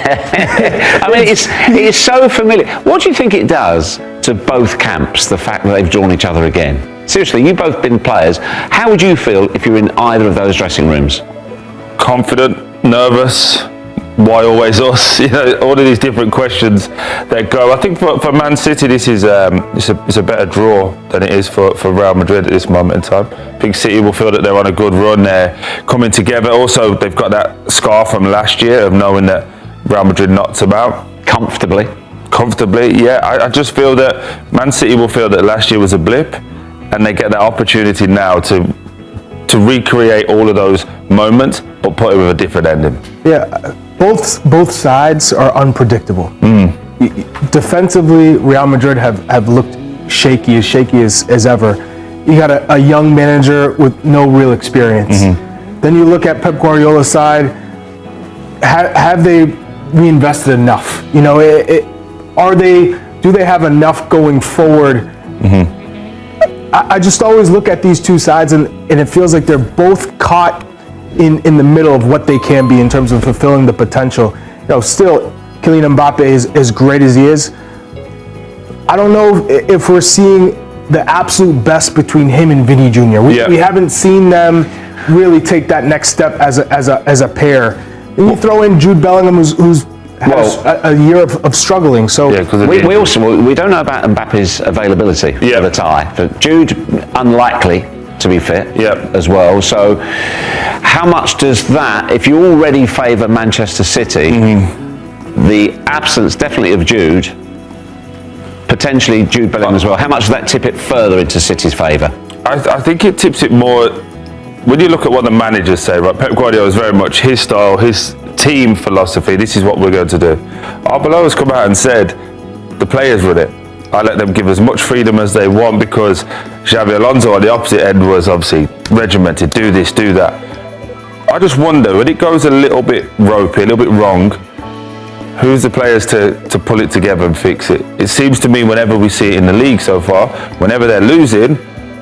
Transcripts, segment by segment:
I mean, it's so familiar. What do you think it does to both camps, the fact that they've drawn each other again? Seriously, you've both been players. How would you feel if you were in either of those dressing rooms? Confident, nervous. Why always us? You know, all of these different questions that go. I think for Man City, this is it's a better draw than it is for Real Madrid at this moment in time. I think City will feel that they're on a good run. They're coming together. Also, they've got that scar from last year of knowing that Real Madrid knocked them out Comfortably, yeah. I just feel that Man City will feel that last year was a blip, and they get that opportunity now to recreate all of those moments, but put it with a different ending. Yeah, both sides are unpredictable. Defensively, Real Madrid have looked shaky as ever. You got a young manager with no real experience. Then you look at Pep Guardiola's side. Have they reinvested enough? You know, do they have enough going forward? I just always look at these two sides, and it feels like they're both caught in the middle of what they can be in terms of fulfilling the potential. You know, still, Kylian Mbappe is as great as he is. I don't know if we're seeing the absolute best between him and Vinny Jr. We haven't seen them really take that next step as a pair. And you throw in Jude Bellingham, who's had a year of struggling. So we don't know about Mbappe's availability for the tie. For Jude, unlikely to be fit as well. So how much does that, if you already favour Manchester City, the absence definitely of Jude, potentially Jude Bellingham as well, how much does that tip it further into City's favour? I think it tips it more when you look at what the managers say, right? Pep Guardiola is very much his style, his team philosophy. This is what we're going to do. Arbeloa has come out and said the players run it. I let them give as much freedom as they want, because Xabi Alonso on the opposite end was obviously regimented. Do this, do that. I just wonder, when it goes a little bit ropey, a little bit wrong, who's the players to pull it together and fix it? It seems to me whenever we see it in the league so far, whenever they're losing,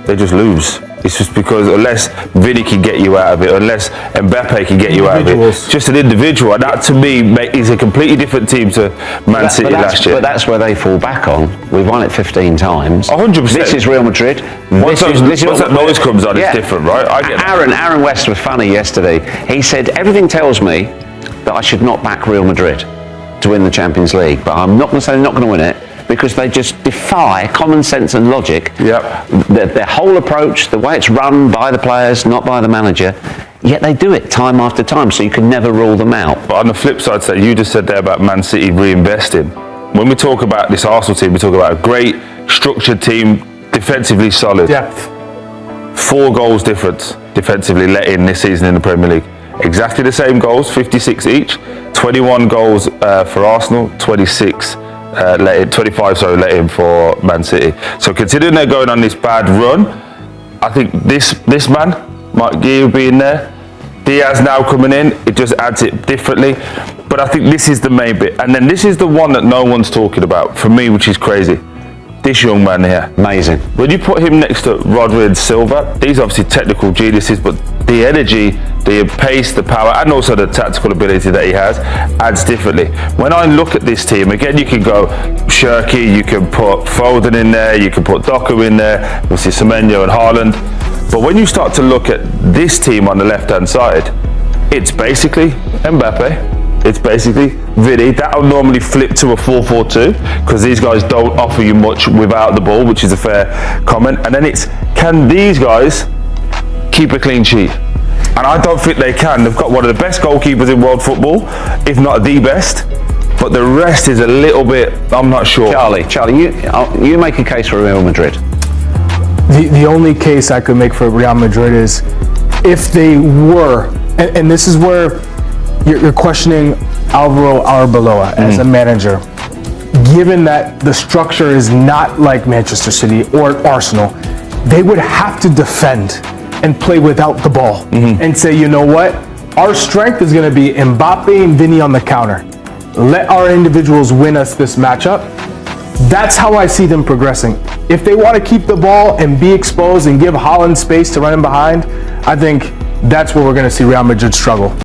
they just lose. It's just because unless Vinny can get you out of it, unless Mbappe can get you out of it, it's just an individual. And that to me is a completely different team to Man City last year. But that's where they fall back on. We've won it 15 times. 100%. This is Real Madrid. Once that noise comes on, it's different, right? I get Aaron West was funny yesterday. He said, everything tells me that I should not back Real Madrid to win the Champions League, but I'm not going to say they're not going to win it, because they just defy common sense and logic. Their whole approach, the way it's run by the players, not by the manager, yet they do it time after time, so you can never rule them out. But on the flip side, so you just said there about Man City reinvesting. When we talk about this Arsenal team, we talk about a great structured team, defensively solid. Depth. 4 goals difference defensively let in this season in the Premier League. Exactly the same goals, 56 each. 21 goals for Arsenal, 25 let in for Man City. So considering they're going on this bad run, I think this man, Mark Gueye being there, Diaz now coming in, it just adds it differently. But I think this is the main bit. And then this is the one that no one's talking about, for me, which is crazy. This young man here. Amazing. When you put him next to Rodri and Silva, these are obviously technical geniuses, but the energy, the pace, the power, and also the tactical ability that he has adds differently. When I look at this team, again, you can go Shirky, you can put Foden in there, you can put Doku in there, obviously Semenyo and Haaland. But when you start to look at this team on the left-hand side, it's basically Mbappe. It's basically Vinny. That'll normally flip to a 4-4-2 because these guys don't offer you much without the ball, which is a fair comment. And then it's, can these guys keep a clean sheet? And I don't think they can. They've got one of the best goalkeepers in world football, if not the best. But the rest is a little bit, I'm not sure. Charlie, you make a case for Real Madrid. The only case I could make for Real Madrid is if they were, and this is where you're questioning Alvaro Arbeloa as a manager, given that the structure is not like Manchester City or Arsenal, they would have to defend and play without the ball and say, you know what, our strength is going to be Mbappe and Vinny on the counter. Let our individuals win us this matchup. That's how I see them progressing. If they want to keep the ball and be exposed and give Haaland space to run in behind, I think that's where we're going to see Real Madrid struggle.